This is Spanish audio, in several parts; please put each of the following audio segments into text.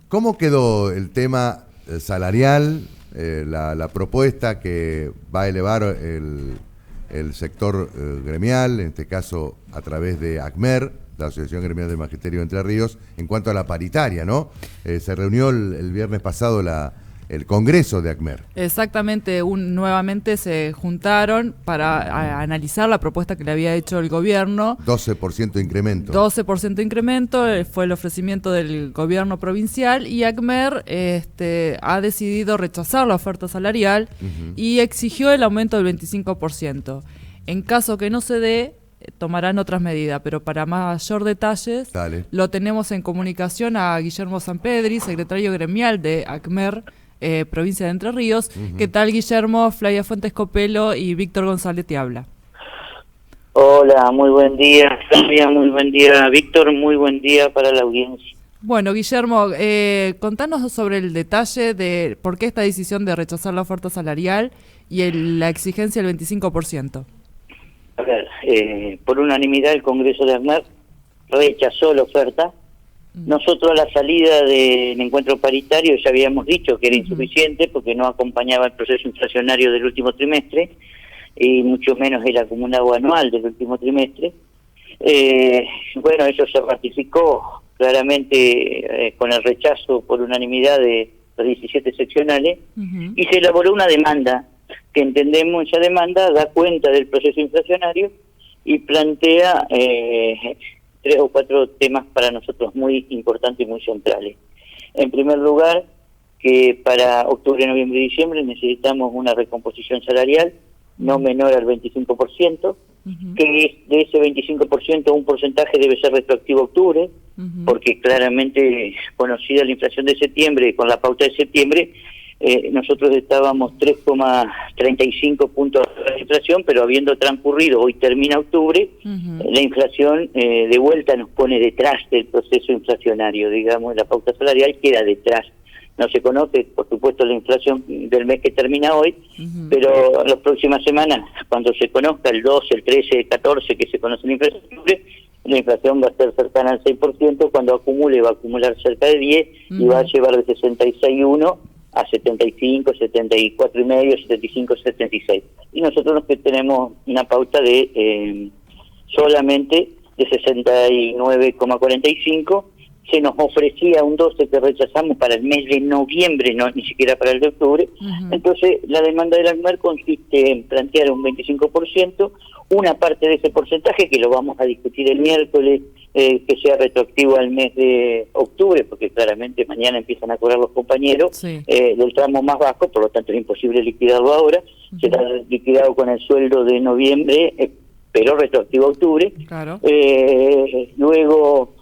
¿Cómo quedó el tema salarial, la propuesta que va a elevar el sector gremial, en este caso a través de ACMER, la Asociación Gremial del Magisterio de Entre Ríos, en cuanto a la paritaria, ¿no? Se reunió el viernes pasado el Congreso de ACMER. Exactamente, nuevamente se juntaron para analizar la propuesta que le había hecho el gobierno. 12% de incremento. 12% de incremento fue el ofrecimiento del gobierno provincial y ACMER ha decidido rechazar la oferta salarial y exigió el aumento del 25%. En caso que no se dé, tomarán otras medidas, pero para mayor detalles lo tenemos en comunicación a Guillermo Sampedri, secretario gremial de ACMER, provincia de Entre Ríos. ¿Qué tal, Guillermo? Flavia Fuentes Copelo y Víctor González te habla. Hola, muy buen día, Flavia, muy buen día, Víctor, muy buen día para la audiencia. Bueno, Guillermo, contanos sobre el detalle de por qué esta decisión de rechazar la oferta salarial y la exigencia del 25%. A ver, por unanimidad el Congreso de ACMER rechazó la oferta. Nosotros a la salida del encuentro paritario ya habíamos dicho que era insuficiente porque no acompañaba el proceso inflacionario del último trimestre y mucho menos el acumulado anual del último trimestre. Bueno, eso se ratificó claramente con el rechazo por unanimidad de los 17 seccionales y se elaboró una demanda que entendemos esa demanda da cuenta del proceso inflacionario y plantea 3 o 4 temas para nosotros muy importantes y muy centrales. En primer lugar, que para octubre, noviembre y diciembre necesitamos una recomposición salarial no menor al 25%, que de ese 25% un porcentaje debe ser retroactivo a octubre, porque claramente conocida la inflación de septiembre, con la pauta de septiembre, nosotros estábamos 3,35 puntos de inflación, pero habiendo transcurrido, hoy termina octubre, la inflación de vuelta nos pone detrás del proceso inflacionario, digamos, la pauta salarial queda detrás. No se conoce, por supuesto, la inflación del mes que termina hoy, pero las próximas semanas, cuando se conozca el 12, el 13, el 14, que se conoce la inflación va a ser cercana al 6%, cuando acumule va a acumular cerca de 10 y va a llevar de 66,1 a 75, 74,5, 75, 76. Y nosotros que tenemos una pauta de solamente de 69,45, se nos ofrecía un 12 que rechazamos para el mes de noviembre, no ni siquiera para el de octubre. Entonces, la demanda del ACMER consiste en plantear un 25%, una parte de ese porcentaje, que lo vamos a discutir el miércoles, que sea retroactivo al mes de octubre, porque claramente mañana empiezan a cobrar los compañeros del tramo más bajo, por lo tanto es imposible liquidarlo ahora, será liquidado con el sueldo de noviembre, pero retroactivo a octubre. Luego,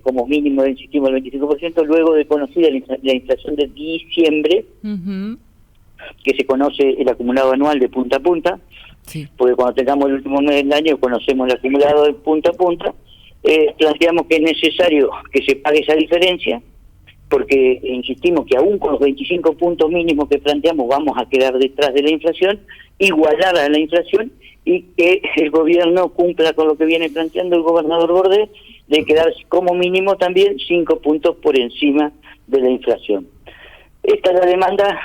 como mínimo insistimos el 25%, luego de conocida la inflación de diciembre, que se conoce el acumulado anual de punta a punta, porque cuando tengamos el último mes del año conocemos el acumulado de punta a punta, planteamos que es necesario que se pague esa diferencia, porque insistimos que aún con los 25 puntos mínimos que planteamos vamos a quedar detrás de la inflación, igualar a la inflación, y que el gobierno cumpla con lo que viene planteando el gobernador Bordé, de quedar como mínimo también 5 puntos por encima de la inflación. Esta es la demanda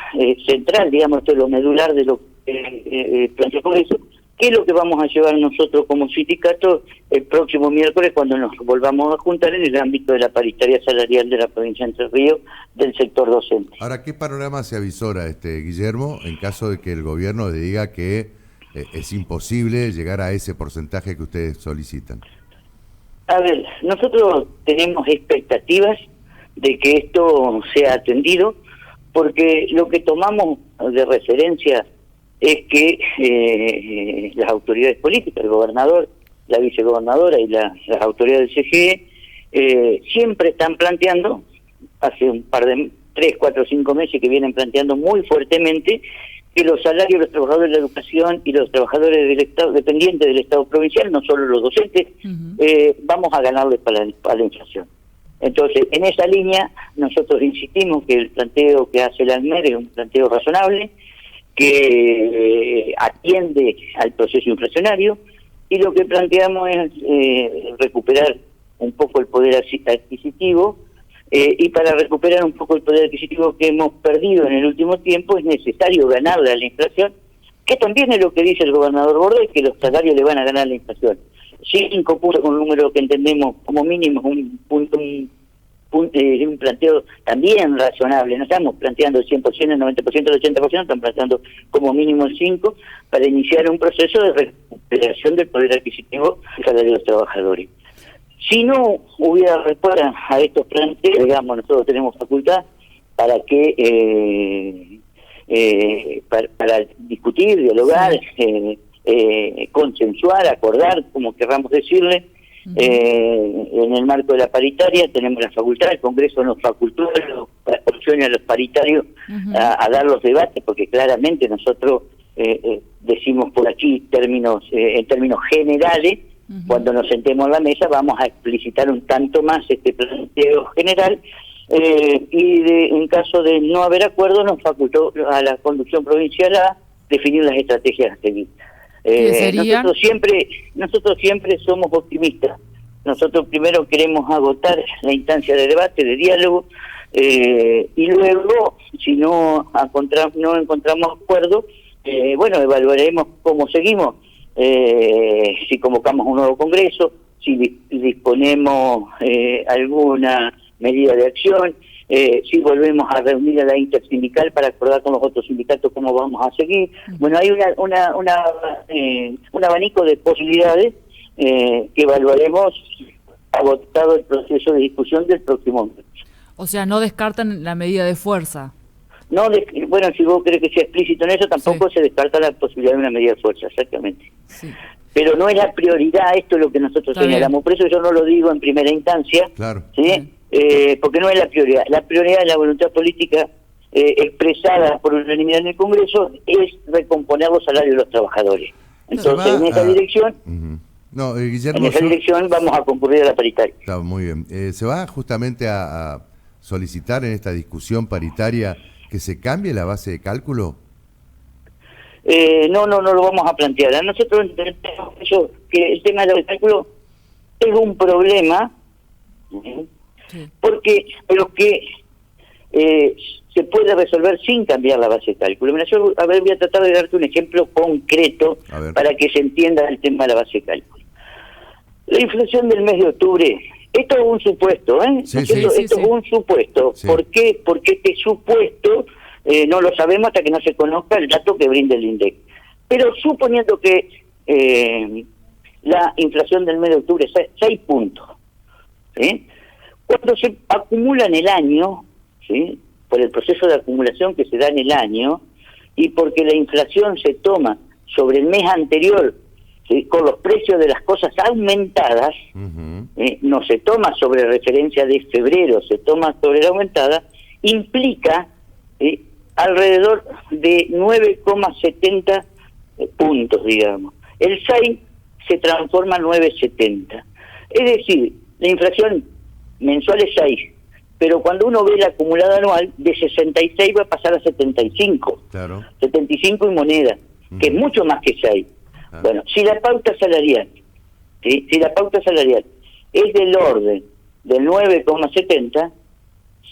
central, digamos, esto es lo medular de lo que planteó por eso. ¿Qué es lo que vamos a llevar nosotros como sindicato el próximo miércoles cuando nos volvamos a juntar en el ámbito de la paritaria salarial de la provincia de Entre Ríos del sector docente? Ahora, ¿qué panorama se avisora, Guillermo, en caso de que el gobierno diga que es imposible llegar a ese porcentaje que ustedes solicitan? A ver, nosotros tenemos expectativas de que esto sea atendido, porque lo que tomamos de referencia es que las autoridades políticas, el gobernador, la vicegobernadora y las autoridades del CGE siempre están planteando, hace un par de 3, 4, 5 meses que vienen planteando muy fuertemente que los salarios de los trabajadores de la educación y los trabajadores del Estado, dependientes del Estado provincial, no solo los docentes, vamos a ganarles para la inflación. Entonces, en esa línea, nosotros insistimos que el planteo que hace el ACMER es un planteo razonable, que atiende al proceso inflacionario, y lo que planteamos es recuperar un poco el poder adquisitivo, y para recuperar un poco el poder adquisitivo que hemos perdido en el último tiempo es necesario ganarle a la inflación, que también es lo que dice el gobernador Bordes, que los salarios le van a ganar la inflación. 5 puntos con un número que entendemos como mínimo, un planteo también razonable. No estamos planteando el 100%, el 90%, el 80%, estamos planteando como mínimo el 5% para iniciar un proceso de recuperación del poder adquisitivo del salario de los trabajadores. Si no hubiera respuesta a estos planteos, digamos, nosotros tenemos facultad para que para discutir, dialogar, consensuar, acordar, como querramos decirle. En el marco de la paritaria tenemos la facultad, el Congreso nos facultó las opciones a los paritarios a dar los debates, porque claramente nosotros decimos por aquí en términos generales. Cuando nos sentemos en la mesa vamos a explicitar un tanto más este planteo general, en caso de no haber acuerdo nos facultó a la conducción provincial a definir las estrategias a seguir. Nosotros siempre somos optimistas. Nosotros primero queremos agotar la instancia de debate, de diálogo, y luego, si no encontramos acuerdo, evaluaremos cómo seguimos. Si convocamos un nuevo congreso, si disponemos alguna medida de acción, si volvemos a reunir a la intersindical para acordar con los otros sindicatos cómo vamos a seguir. Bueno, hay un abanico de posibilidades que evaluaremos agotado el proceso de discusión del próximo mes. O sea, no descartan la medida de fuerza. No, si vos querés que sea explícito en eso, tampoco se descarta la posibilidad de una medida de fuerza, exactamente. Sí. Pero no es la prioridad, esto es lo que nosotros señalamos. Por eso yo no lo digo en primera instancia, claro. ¿Sí? Porque no es la prioridad. La prioridad de la voluntad política expresada por unanimidad en el Congreso es recomponer los salarios de los trabajadores. Entonces, en esa dirección... Guillermo, en esa dirección vamos a concurrir a la paritaria. Está muy bien. ¿Se va justamente a solicitar en esta discusión paritaria que se cambie la base de cálculo? No lo vamos a plantear. A nosotros entendemos eso, que el tema del cálculo es un problema, porque lo que se puede resolver sin cambiar la base de cálculo. Mira, yo voy a tratar de darte un ejemplo concreto para que se entienda el tema de la base de cálculo. La inflación del mes de octubre, esto es un supuesto, esto es un supuesto. Sí. ¿Por qué? Porque este supuesto no lo sabemos hasta que no se conozca el dato que brinda el INDEC. Pero suponiendo que la inflación del mes de octubre es 6 puntos, ¿sí? Cuando se acumula en el año, ¿sí?, por el proceso de acumulación que se da en el año, y porque la inflación se toma sobre el mes anterior, ¿sí?, con los precios de las cosas aumentadas, no se toma sobre referencia de febrero, se toma sobre la aumentada, implica alrededor de 9,70 puntos, digamos. El 6 se transforma en 9,70. Es decir, la inflación mensual es 6, pero cuando uno ve la acumulada anual, de 66 va a pasar a 75. Claro. 75 y moneda, que es mucho más que 6. Bueno, si la pauta salarial, ¿sí?, si la pauta salarial es del orden del 9,70,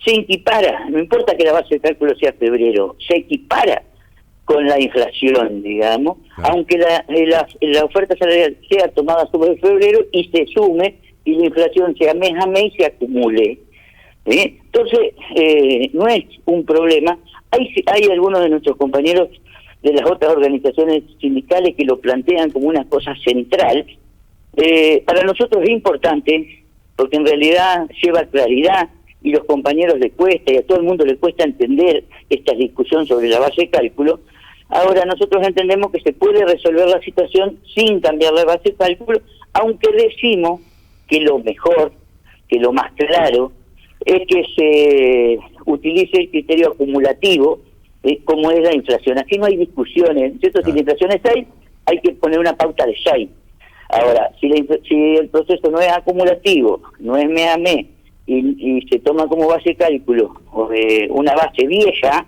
se equipara, no importa que la base de cálculo sea febrero, se equipara con la inflación, digamos, aunque la oferta salarial sea tomada sobre febrero y se sume y la inflación sea mes a mes y se acumule. Entonces, no es un problema. Hay algunos de nuestros compañeros de las otras organizaciones sindicales que lo plantean como una cosa central. Para nosotros es importante, porque en realidad lleva claridad, y los compañeros les cuesta, y a todo el mundo le cuesta entender esta discusión sobre la base de cálculo. Ahora nosotros entendemos que se puede resolver la situación sin cambiar la base de cálculo, aunque decimos que lo mejor, que lo más claro, es que se utilice el criterio acumulativo, como es la inflación. Así no hay discusiones, ¿cierto? Si la inflación es 6, hay que poner una pauta de 6. Ahora, si el proceso no es acumulativo, no es mes a mes, y se toma como base de cálculo una base vieja,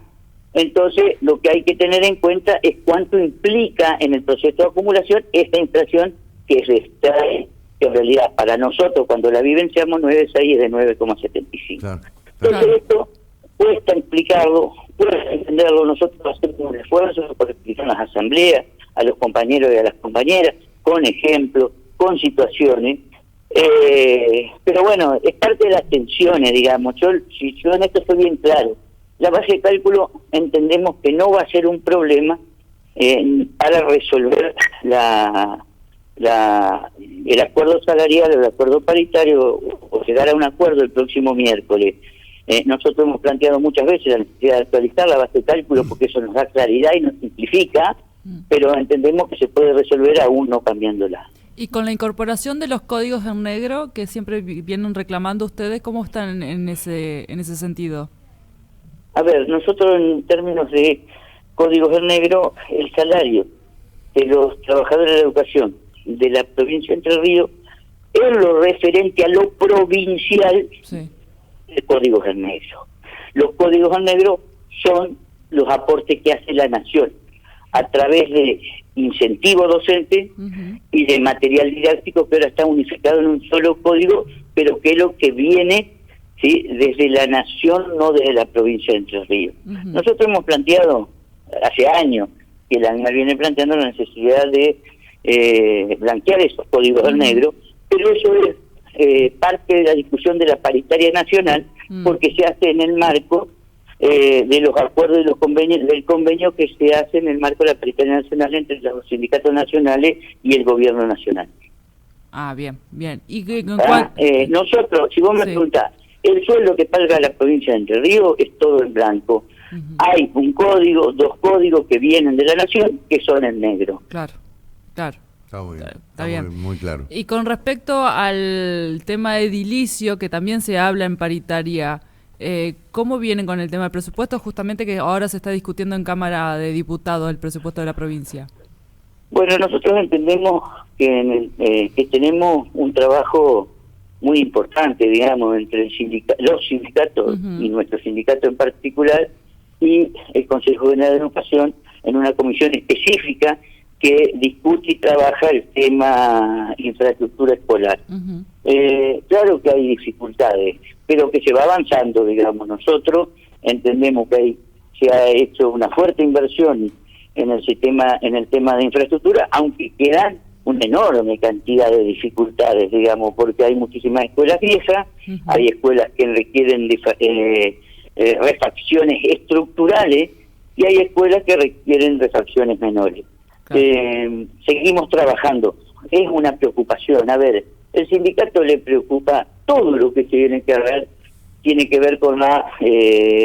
entonces lo que hay que tener en cuenta es cuánto implica en el proceso de acumulación esta inflación que se extrae, que en realidad para nosotros cuando la vivenciamos 9,6 es de 9,75. Claro. Entonces esto cuesta explicarlo, cuesta entenderlo. Nosotros hacemos un esfuerzo por explicar en las asambleas a los compañeros y a las compañeras, con ejemplos, con situaciones. Pero bueno, es parte de las tensiones, digamos. Yo en esto estoy bien claro. La base de cálculo entendemos que no va a ser un problema para resolver el acuerdo salarial o el acuerdo paritario o llegar a un acuerdo el próximo miércoles. Nosotros hemos planteado muchas veces la necesidad de actualizar la base de cálculo porque eso nos da claridad y nos simplifica, pero entendemos que se puede resolver aún no cambiándola. Y con la incorporación de los códigos en negro que siempre vienen reclamando ustedes, ¿cómo están en ese sentido? A ver, nosotros en términos de códigos en negro, el salario de los trabajadores de la educación de la provincia de Entre Ríos es lo referente a lo provincial de códigos en negro. Los códigos en negro son los aportes que hace la nación a través de incentivo docente y de material didáctico que ahora está unificado en un solo código, pero que es lo que viene desde la nación, no desde la provincia de Entre Ríos. Nosotros hemos planteado hace años que la ANMAR viene planteando la necesidad de blanquear esos códigos en negro, pero eso es parte de la discusión de la paritaria nacional, porque se hace en el marco de los acuerdos y los convenios, del convenio que se hace en el marco de la paritaria nacional entre los sindicatos nacionales y el gobierno nacional. Ah, bien. ¿Y nosotros, si vos me preguntás, el sueldo que paga la provincia de Entre Ríos es todo en blanco. Hay un código, dos códigos que vienen de la nación que son en negro. Claro. Está muy bien, está bien. Muy claro. Y con respecto al tema edilicio, que también se habla en paritaria, ¿cómo vienen con el tema del presupuesto? Justamente que ahora se está discutiendo en Cámara de Diputados el presupuesto de la provincia. Bueno, nosotros entendemos que tenemos un trabajo muy importante, digamos, entre los sindicatos y nuestro sindicato en particular y el Consejo General de Educación en una comisión específica que discute y trabaja el tema infraestructura escolar. Claro que hay dificultades, pero que se va avanzando, digamos. Nosotros entendemos que se ha hecho una fuerte inversión en el tema de infraestructura, aunque quedan una enorme cantidad de dificultades, digamos, porque hay muchísimas escuelas viejas, hay escuelas que requieren refacciones estructurales y hay escuelas que requieren refacciones menores. Seguimos trabajando, es una preocupación. A ver, el sindicato le preocupa todo lo que tiene que ver con la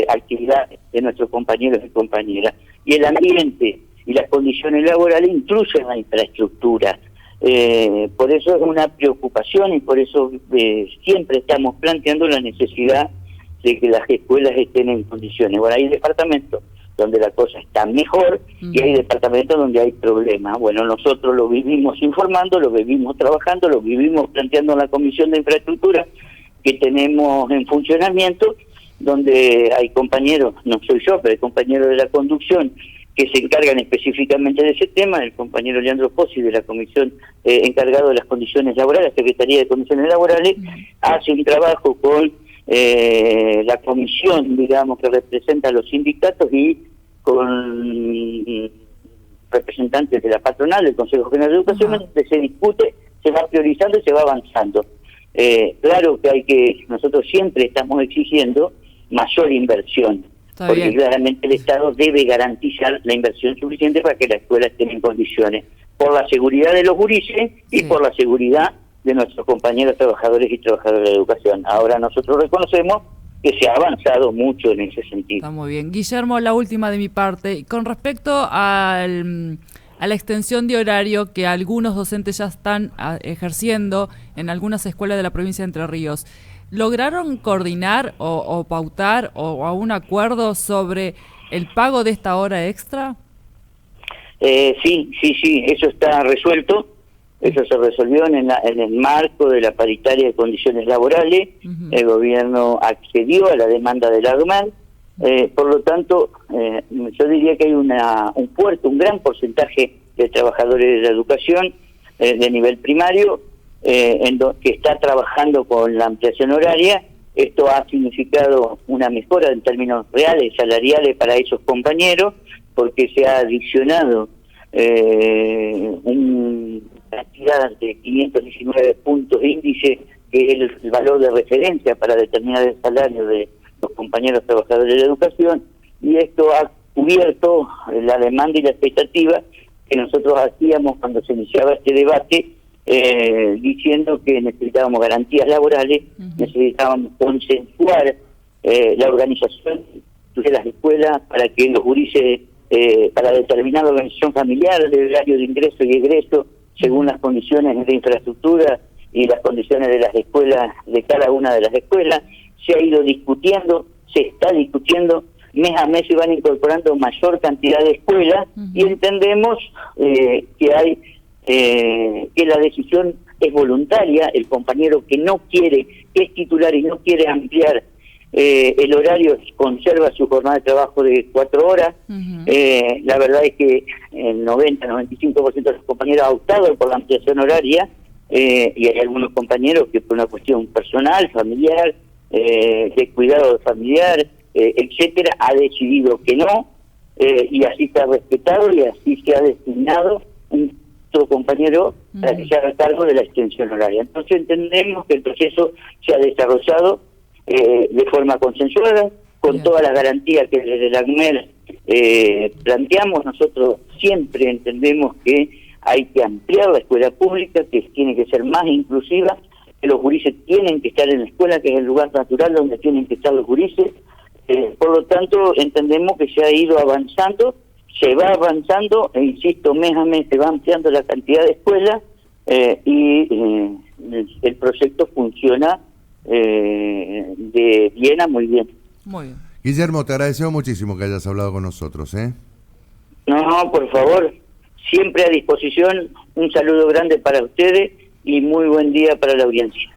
actividad de nuestros compañeros y compañeras, y el ambiente y las condiciones laborales incluyen la infraestructura. Por eso es una preocupación y por eso siempre estamos planteando la necesidad de que las escuelas estén en condiciones. Bueno, hay departamentos donde la cosa está mejor y hay departamentos donde hay problemas. Bueno, nosotros lo vivimos informando, lo vivimos trabajando, lo vivimos planteando en la Comisión de Infraestructura que tenemos en funcionamiento, donde hay compañeros, no soy yo, pero hay compañeros de la conducción que se encargan específicamente de ese tema, el compañero Leandro Pozzi de la comisión encargado de las condiciones laborales, la Secretaría de Condiciones Laborales, hace un trabajo con la comisión, digamos, que representa a los sindicatos y con representantes de la patronal, del Consejo General de Educación, donde se discute, se va priorizando y se va avanzando. Claro que nosotros siempre estamos exigiendo mayor inversión, porque claramente el Estado debe garantizar la inversión suficiente para que la escuela esté en condiciones, por la seguridad de los gurises y por la seguridad de nuestros compañeros trabajadores y trabajadoras de educación. Ahora nosotros reconocemos que se ha avanzado mucho en ese sentido. Está muy bien. Guillermo, la última de mi parte. Con respecto a la extensión de horario que algunos docentes ya están ejerciendo en algunas escuelas de la provincia de Entre Ríos, ¿lograron coordinar o pautar o a un acuerdo sobre el pago de esta hora extra? Sí, eso está resuelto. Eso se resolvió en el marco de la paritaria de condiciones laborales. El gobierno accedió a la demanda de la ANMAR. Por lo tanto, yo diría que hay un gran porcentaje de trabajadores de la educación de nivel primario que está trabajando con la ampliación horaria Esto ha significado una mejora en términos reales, salariales para esos compañeros, porque se ha adicionado una cantidad de 519 puntos índice, que es el valor de referencia para determinar el salario de los compañeros trabajadores de la educación, y esto ha cubierto la demanda y la expectativa que nosotros hacíamos cuando se iniciaba este debate, diciendo que necesitábamos garantías laborales, necesitábamos consensuar la organización de las escuelas para que los gurises, para determinar la organización familiar, el horario de ingreso y egreso, según las condiciones de infraestructura y las condiciones de las escuelas, de cada una de las escuelas. Se ha ido discutiendo, se está discutiendo, mes a mes se van incorporando mayor cantidad de escuelas, y entendemos que hay que la decisión es voluntaria. El compañero que no quiere, que es titular y no quiere ampliar el horario, conserva su jornada de trabajo de 4 horas. La verdad es que el 90-95% de los compañeros ha optado por la ampliación horaria, y hay algunos compañeros que por una cuestión personal, familiar, de cuidado familiar, etcétera, ha decidido que no, y así se ha respetado y así se ha destinado un otro compañero para que se haga cargo de la extensión horaria. Entonces entendemos que el proceso se ha desarrollado de forma consensuada, con todas las garantías que desde la ACMER planteamos. Nosotros siempre entendemos que hay que ampliar la escuela pública, que tiene que ser más inclusiva, que los gurises tienen que estar en la escuela, que es el lugar natural donde tienen que estar los gurises. Por lo tanto, entendemos que se ha ido avanzando, se va avanzando, e insisto, mes a mes se va ampliando la cantidad de escuelas, y el proyecto funciona de bien a muy bien. Muy bien. Guillermo, te agradecemos muchísimo que hayas hablado con nosotros, No, por favor, siempre a disposición. Un saludo grande para ustedes y muy buen día para la audiencia.